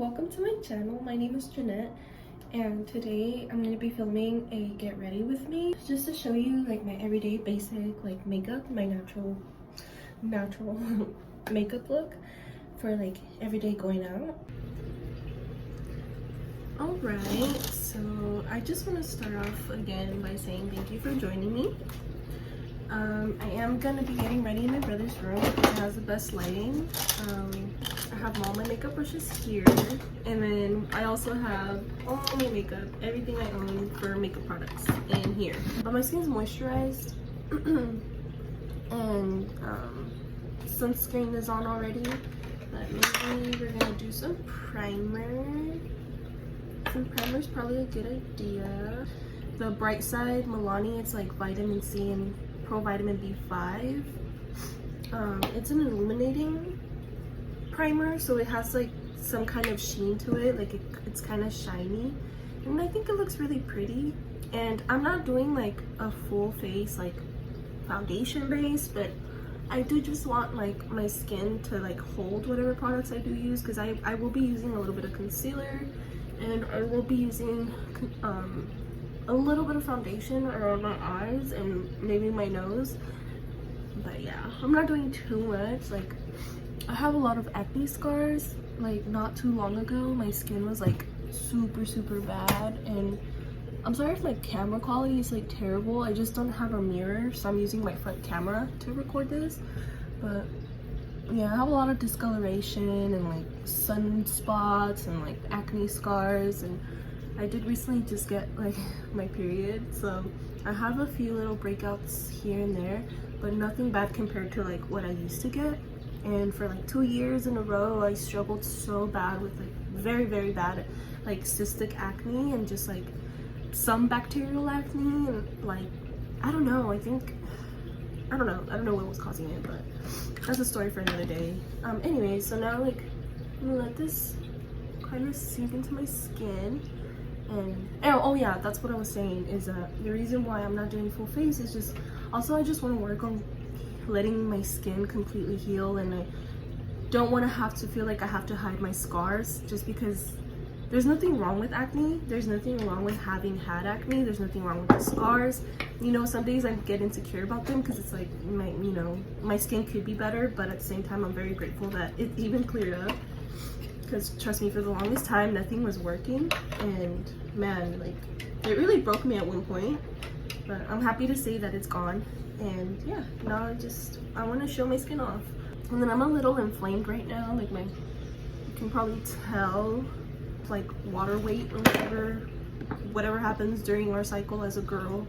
welcome to my channel. My name is Jeanette, and today I'm going to be filming a get ready with me just to show you like my everyday basic like makeup, my natural makeup look for like everyday going out. Alright, so I just want to start off again by saying thank you for joining me. I am gonna be getting ready in my brother's room. It has the best lighting. I have all my makeup brushes here, and then I also have all my makeup, everything I own for makeup products in here. But my skin's moisturized and sunscreen is on already, but maybe we're gonna do some primer. Some primer is probably a good idea. The Bright Side Milani, it's like vitamin C and vitamin B5. It's an illuminating primer, so it has like some kind of sheen to it, like it's kind of shiny, and I think it looks really pretty. And I'm not doing like a full face like foundation base, but I do just want like my skin to like hold whatever products I do use, because I will be using a little bit of concealer, and I will be using a little bit of foundation around my eyes and maybe my nose. But yeah, I'm not doing too much. Like, I have a lot of acne scars. Like, not too long ago my skin was like super bad, and I'm sorry if my camera quality is like terrible. I just don't have a mirror, so I'm using my front camera to record this. But yeah, I have a lot of discoloration and like sunspots and like acne scars, and I did recently just get like my period, so I have a few little breakouts here and there, but nothing bad compared to like what I used to get. And for like 2 years in a row I struggled so bad with like very bad like cystic acne and just like some bacterial acne, and like I don't know what was causing it, but that's a story for another day. Anyway, so now like I'm gonna let this kind of sink into my skin. And oh yeah, that's what I was saying, is the reason why I'm not doing full face is just also I just want to work on letting my skin completely heal, and I don't want to have to feel like I have to hide my scars, just because there's nothing wrong with acne, there's nothing wrong with having had acne, there's nothing wrong with the scars. You know, some days I get insecure about them because it's like my skin could be better, but at the same time I'm very grateful that it even cleared up. Because trust me, for the longest time nothing was working, and man, like it really broke me at one point, but I'm happy to say that it's gone. And yeah, now I want to show my skin off. And then I'm a little inflamed right now, like you can probably tell, like water weight or whatever happens during our cycle as a girl,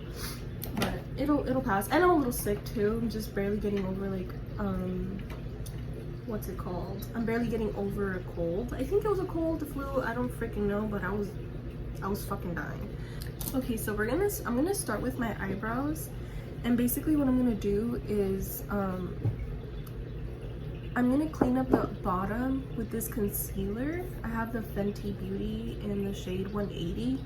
but it'll pass. And I'm a little sick too. I'm just barely getting over like what's it called? I'm barely getting over a cold. I think it was a cold, the flu, I don't freaking know, but I was fucking dying. Okay, so I'm gonna start with my eyebrows, and basically what I'm gonna do is I'm gonna clean up the bottom with this concealer. I have the Fenty Beauty in the shade 180.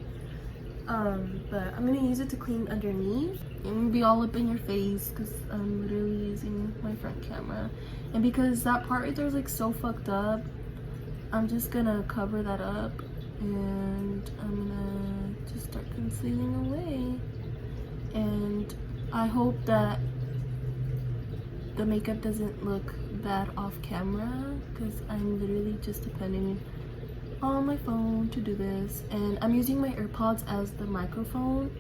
But I'm gonna use it to clean underneath. It won't be all up in your face because I'm literally using my front camera, and because that part right there is like so fucked up, I'm just gonna cover that up, and I'm gonna just start concealing away. And I hope that the makeup doesn't look bad off camera, because I'm literally just depending on my phone to do this, and I'm using my AirPods as the microphone.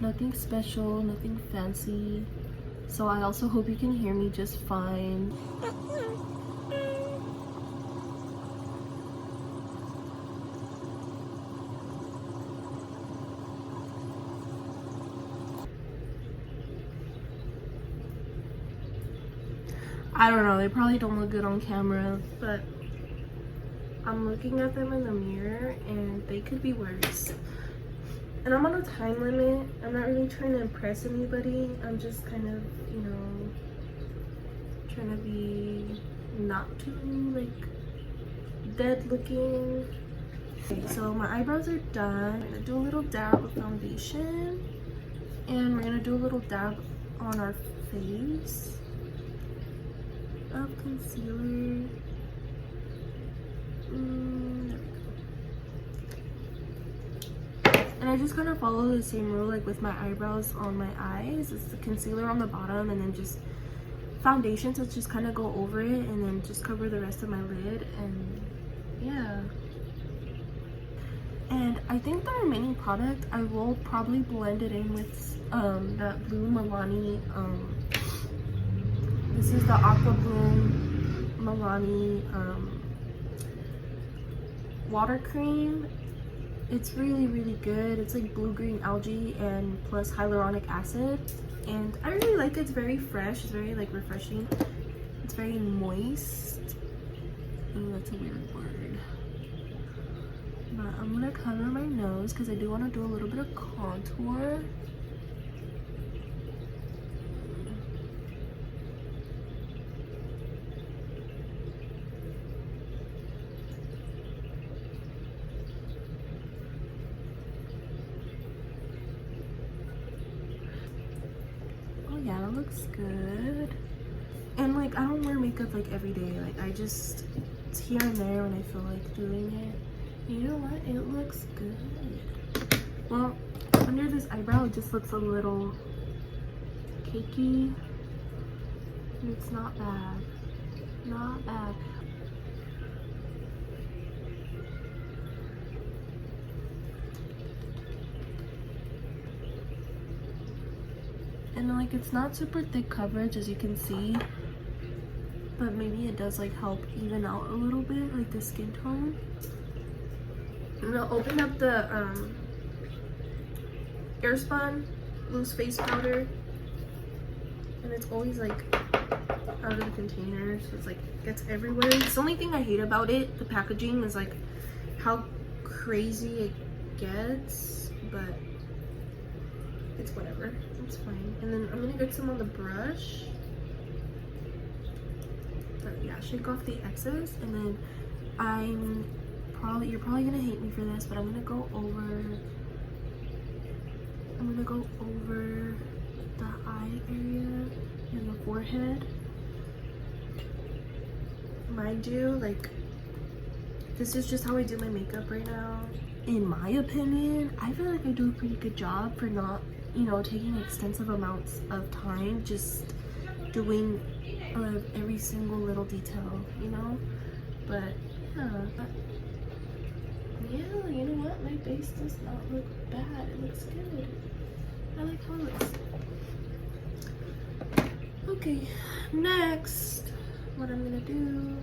Nothing special, nothing fancy, so I also hope you can hear me just fine. I don't know, they probably don't look good on camera, but I'm looking at them in the mirror and they could be worse. And I'm on a time limit. I'm not really trying to impress anybody. I'm just kind of, you know, trying to be not too like dead looking. Okay, so my eyebrows are done. I'm gonna do a little dab of foundation, and we're gonna do a little dab on our face of concealer. There we go. I just kind of follow the same rule like with my eyebrows on my eyes. It's the concealer on the bottom and then just foundation to just kind of go over it and then just cover the rest of my lid. And yeah. And I think the remaining product, I will probably blend it in with that blue Milani. This is the Aqua Bloom Milani water cream. It's really, really good. It's like blue-green algae and plus hyaluronic acid. And I really like it. It's very fresh. It's very like refreshing. It's very moist. Ooh, that's a weird word. But I'm gonna cover my nose because I do want to do a little bit of contour. Oh yeah, that looks good. And like I don't wear makeup like every day. Like I just, it's here and there when I feel like doing it. You know what? It looks good. Well, under this eyebrow, it just looks a little cakey. It's not bad. Not bad. And like it's not super thick coverage as you can see, but maybe it does like help even out a little bit like the skin tone. I'm gonna open up the Airspun loose face powder, and it's always like out of the container, so it's like gets everywhere. The only thing I hate about it, the packaging, is like how crazy it gets, but it's whatever, it's fine. And then I'm gonna get some on the brush, but yeah, shake off the excess. And then you're probably gonna hate me for this, but I'm gonna go over the eye area and the forehead. Mind you, like this is just how I do my makeup right now. In my opinion, I feel like I do a pretty good job for not, you know, taking extensive amounts of time just doing every single little detail, you know. But yeah, you know what? My base does not look bad. It looks good. I like how it looks. Okay, next, what I'm gonna do,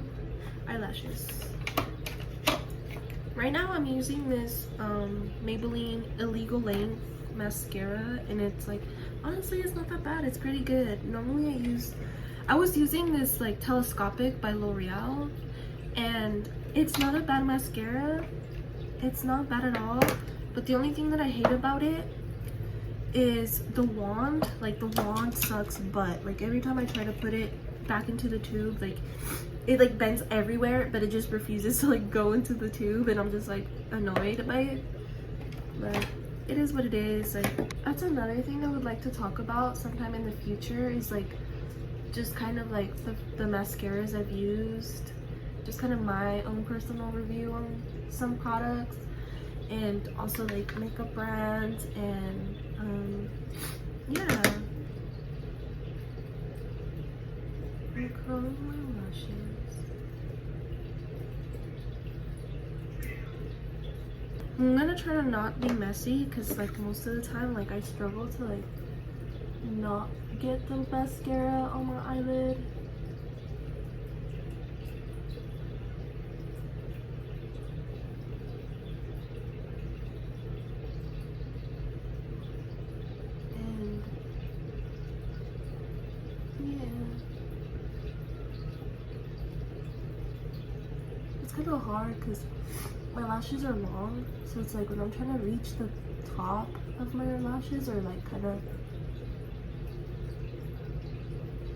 eyelashes. Right now I'm using this Maybelline Illegal Length mascara, and it's like, honestly, it's not that bad. It's pretty good. Normally I was using this like Telescopic by L'Oreal, and it's not a bad mascara. It's not bad at all, but the only thing that I hate about it is the wand. Like the wand sucks butt. Like every time I try to put it back into the tube, like it like bends everywhere, but it just refuses to like go into the tube, and I'm just like annoyed by it. But it is what it is. Like that's another thing I would like to talk about sometime in the future, is like just kind of like the mascaras I've used, just kind of my own personal review on some products, and also like makeup brands, and yeah. I'm curling my lashes. I'm gonna try to not be messy, because like most of the time like I struggle to like not get the mascara on my eyelid. And yeah, it's kind of hard because my lashes are long, so it's like when I'm trying to reach the top of my lashes, or like kind of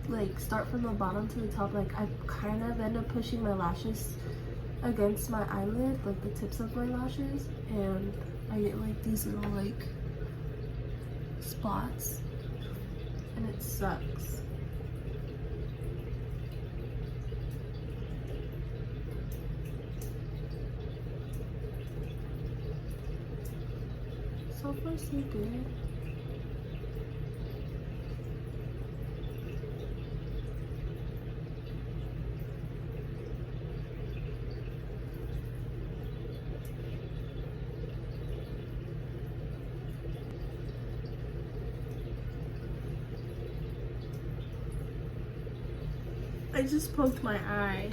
like start from the bottom to the top, like I kind of end up pushing my lashes against my eyelid, like the tips of my lashes, and I get like these little like spots, and it sucks. So so far so good. I just poked my eye.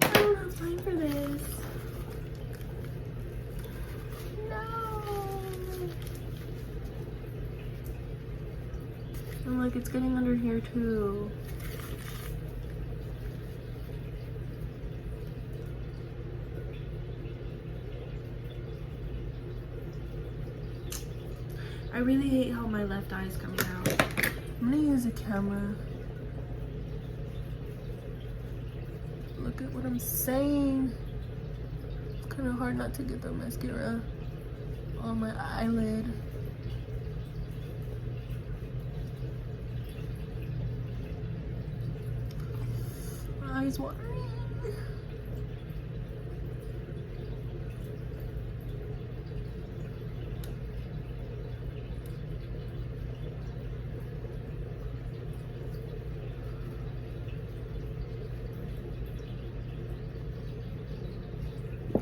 I don't have time for this. No. I'm like, it's getting under here too. I really hate how my left eye is coming out. I'm gonna use a camera. Look at what I'm saying. It's kind of hard not to get the mascara on my eyelid. My eyes watering.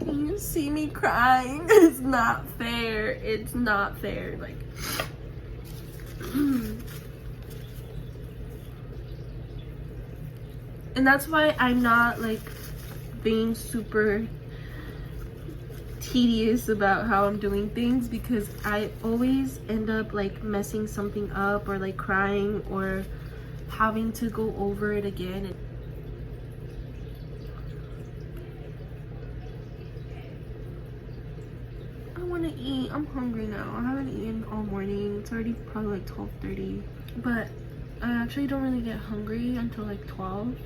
Can you see me crying? It's not fair. It's not fair. Like, and that's why I'm not like being super tedious about how I'm doing things, because I always end up like messing something up or like crying or having to go over it again. I want to eat. I'm hungry now. I haven't eaten all morning. It's already probably like 12:30, but I actually don't really get hungry until like 12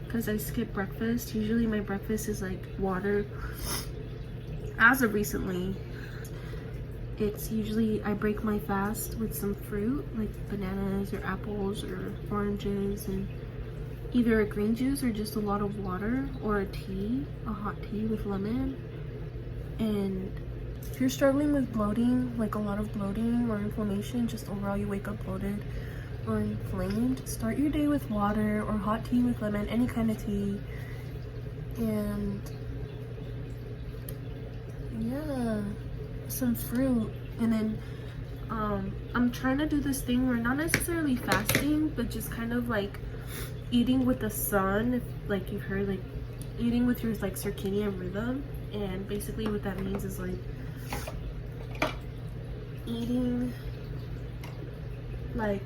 because I skip breakfast. Usually my breakfast is like water. As of recently, it's usually I break my fast with some fruit like bananas or apples or oranges, and either a green juice or just a lot of water, or a tea, a hot tea with lemon. And if you're struggling with bloating, like a lot of bloating or inflammation, just overall you wake up bloated or inflamed, start your day with water or hot tea with lemon, any kind of tea. And yeah, some fruit. And then I'm trying to do this thing where not necessarily fasting, but just kind of like eating with the sun, if, like you've heard, like eating with your like circadian rhythm. And basically what that means is like eating like,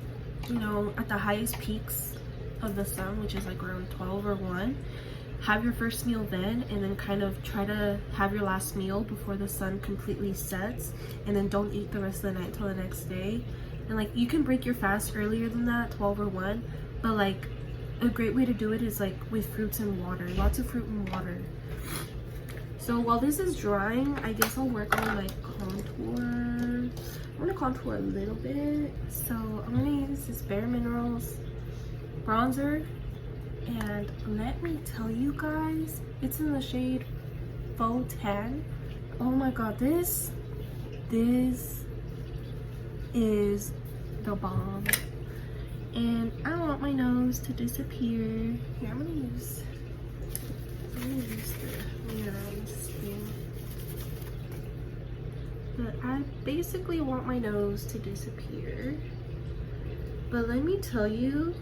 you know, at the highest peaks of the sun, which is like around 12 or 1, have your first meal then, and then kind of try to have your last meal before the sun completely sets, and then don't eat the rest of the night till the next day. And like you can break your fast earlier than that, 12 or 1, but like a great way to do it is like with fruits and water, lots of fruit and water. So while this is drying, I guess I'll work on my contour. I'm gonna contour a little bit. So I'm gonna use this Bare Minerals bronzer. And let me tell you guys, it's in the shade Faux Tan. Oh my god, this is the bomb. And I don't want my nose to disappear. Here, I'm gonna use the minerals thing. But I basically want my nose to disappear. But let me tell you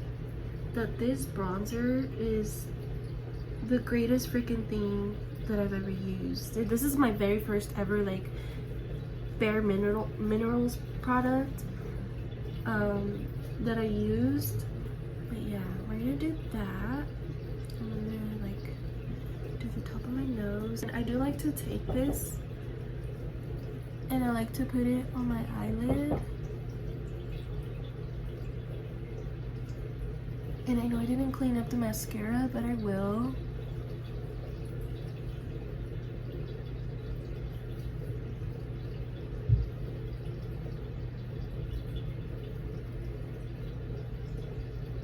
that this bronzer is the greatest freaking thing that I've ever used. This is my very first ever like Bare Minerals product that I used. But yeah, we're gonna do that. I'm gonna like do the top of my nose. And I do like to take this and I like to put it on my eyelid. And I know I didn't clean up the mascara, but I will.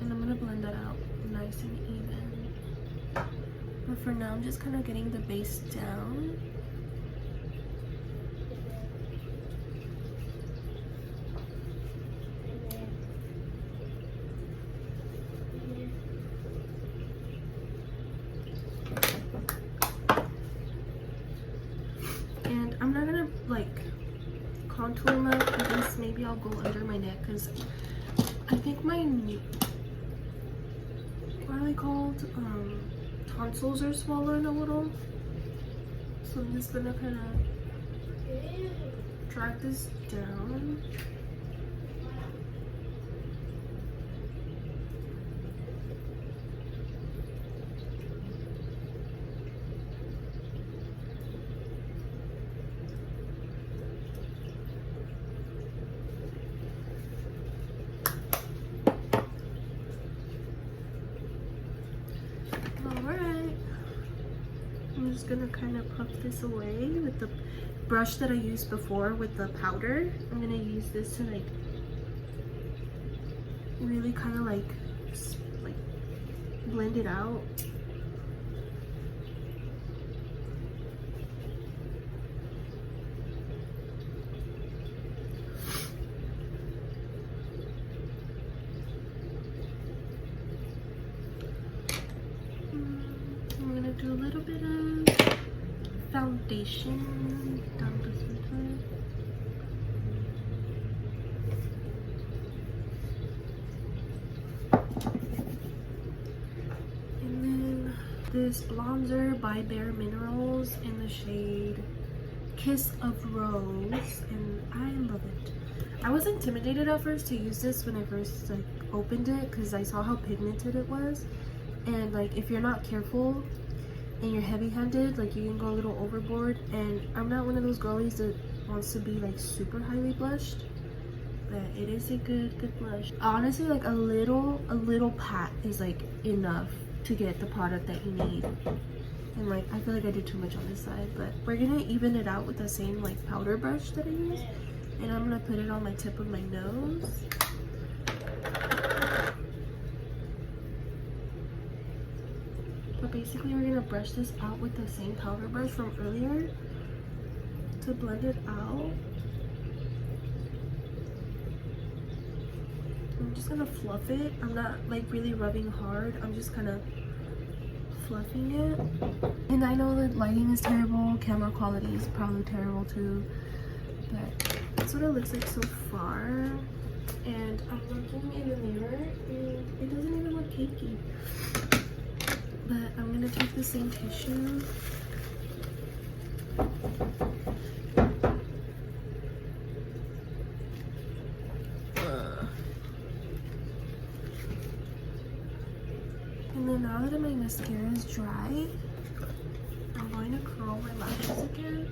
And I'm gonna blend that out nice and even for now, I'm just kind of getting the base down. And I'm not gonna like contour my, I guess maybe I'll go under my neck because I think my, what are they called? Tonsils are swollen a little. So I'm just gonna kind of drag this down. I'm just gonna kind of puff this away with the brush that I used before with the powder. I'm gonna use this to like really kind of like blend it out. I'm gonna do a little bit of foundation down the center. And then this bronzer by Bare Minerals in the shade Kiss of Rose, and I love it. I was intimidated at first to use this when I first like opened it because I saw how pigmented it was, and like if you're not careful and you're heavy-handed, like you can go a little overboard. And I'm not one of those girlies that wants to be like super highly blushed, but it is a good blush. Honestly, like a little pat is like enough to get the product that you need. And like I feel like I did too much on this side, but we're gonna even it out with the same like powder brush that I use, and I'm gonna put it on my tip of my nose. But basically we're gonna brush this out with the same powder brush from earlier to blend it out. I'm just gonna fluff it. I'm not like really rubbing hard. I'm just kind of fluffing it. And I know that lighting is terrible, camera quality is probably terrible too, but that's what it looks like so far. And I'm looking in the mirror and it doesn't even look cakey. But I'm gonna take the same tissue and then now that my mascara is dry, I'm going to curl my lashes again.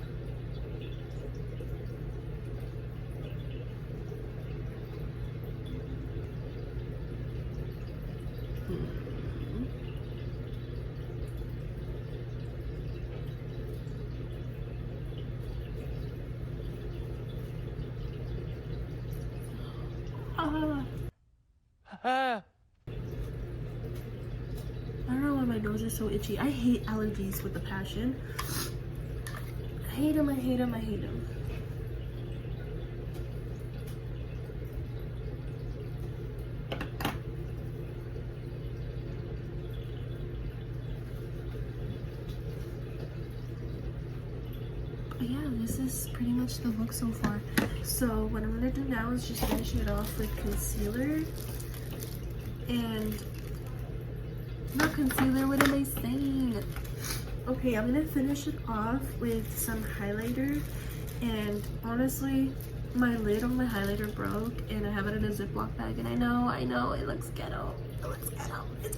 I don't know why my nose is so itchy. I hate allergies with a passion. I hate them, I hate them, I hate them. But yeah, this is pretty much the look so far. So what I'm gonna do now is just finish it off with concealer. And not concealer, what am I saying? Okay, I'm gonna finish it off with some highlighter. And honestly, my lid on my highlighter broke and I have it in a Ziploc bag, and I know it looks ghetto. It looks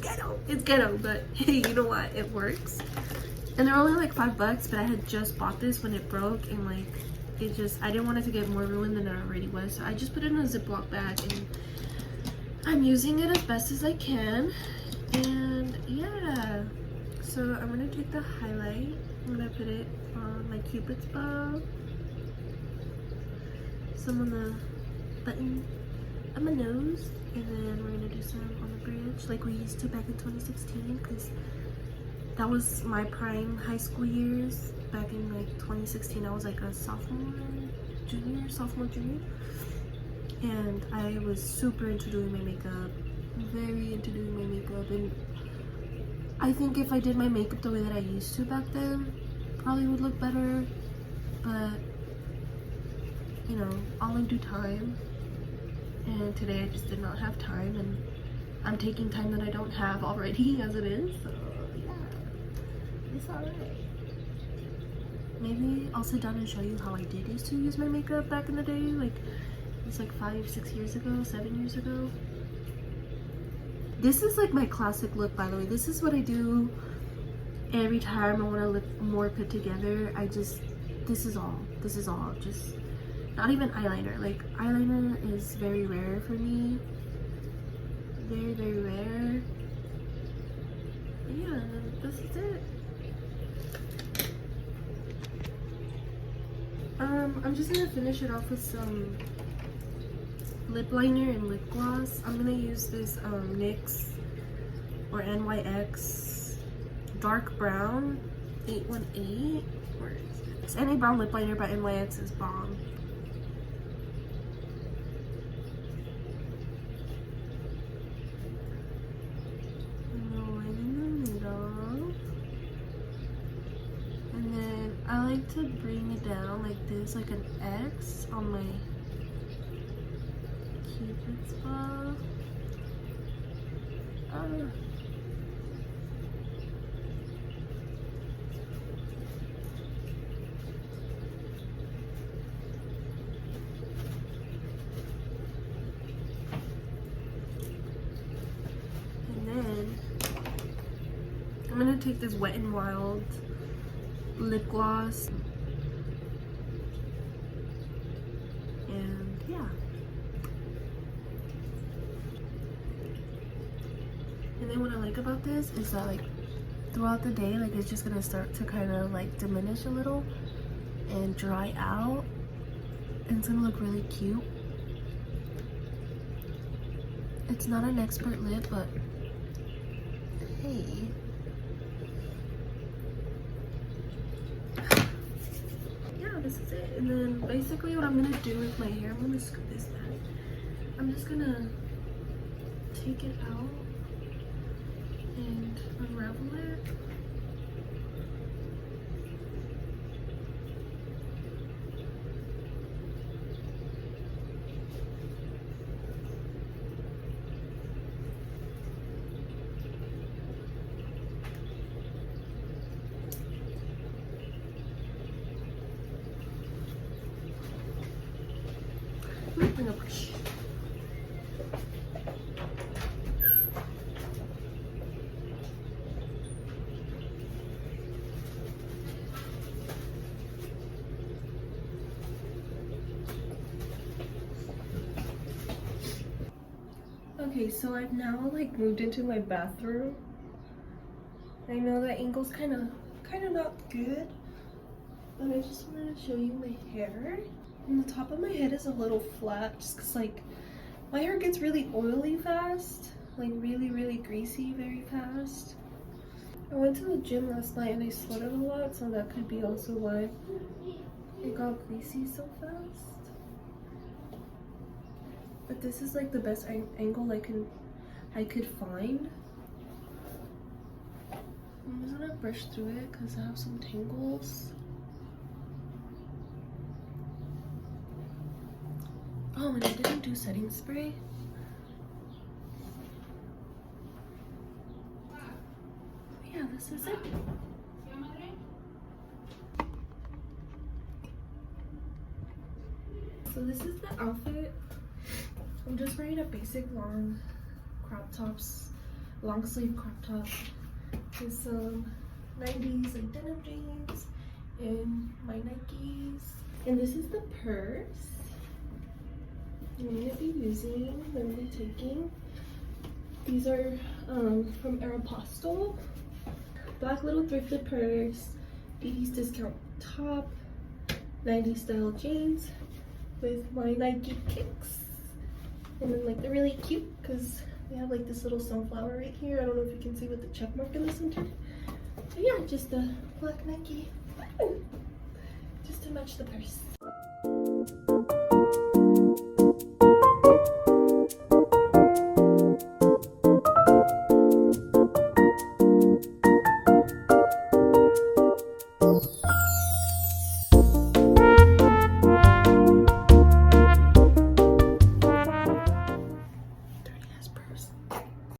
ghetto. It's ghetto, but hey, you know what? It works. And they're only like $5, but I had just bought this when it broke, and like it just, I didn't want it to get more ruined than it already was, so I just put it in a Ziploc bag and I'm using it as best as I can. And yeah, so I'm gonna take the highlight, I'm gonna put it on my Cupid's bow, some on the button of my nose, and then we're gonna do some on the bridge like we used to back in 2016, because that was my prime high school years. Back in like 2016, I was like a sophomore, junior, and I was super into doing my makeup, very into doing my makeup. And I think if I did my makeup the way that I used to back then, probably would look better, but you know, all in due time. And today I just did not have time, and I'm taking time that I don't have already as it is, so yeah, it's alright. Maybe I'll sit down and show you how I did used to use my makeup back in the day, like it's like 5-6 years ago, 7 years ago. This is like my classic look, by the way. This is what I do every time I want to look more put together. This is all, just not even eyeliner. Like eyeliner is very rare for me, very, very rare. But yeah, this is it. I'm just gonna finish it off with some lip liner and lip gloss. I'm gonna use this NYX or NYX dark brown 818. Where is it? This any brown lip liner by NYX is bomb. I like to bring it down like this, like an X on my Cupid spot. And then I'm gonna take this Wet n Wild lip gloss, and yeah. And then what I like about this is that like throughout the day, like it's just gonna start to kind of like diminish a little and dry out, and it's gonna look really cute. It's not an expert lip, but hey. This is it. And then basically what I'm gonna do with my hair, I'm gonna scoop this back. I'm just gonna take it out and unravel it. Bring a brush. Okay, so I've now like moved into my bathroom. I know that angle's kind of not good, but I just wanted to show you my hair. And the top of my head is a little flat just because like my hair gets really oily fast, like really greasy very fast. I went to the gym last night and I sweated a lot, so that could be also why it got greasy so fast. But this is like the best angle I could find. I'm just gonna brush through it because I have some tangles. Oh, and I didn't do setting spray. Yeah, this is it. So this is the outfit. I'm just wearing a basic long crop tops, long sleeve crop top with some 90s like denim jeans and my Nikes. And this is the purse I'm going to be using, I'm going to be taking. These are from Aeropostale. Black little thrifted purse, 80s discount top, 90s style jeans with my Nike kicks. And then like they're really cute because they have like this little sunflower right here. I don't know if you can see with the check mark in the center. So yeah, just a black Nike. Just to match the purse.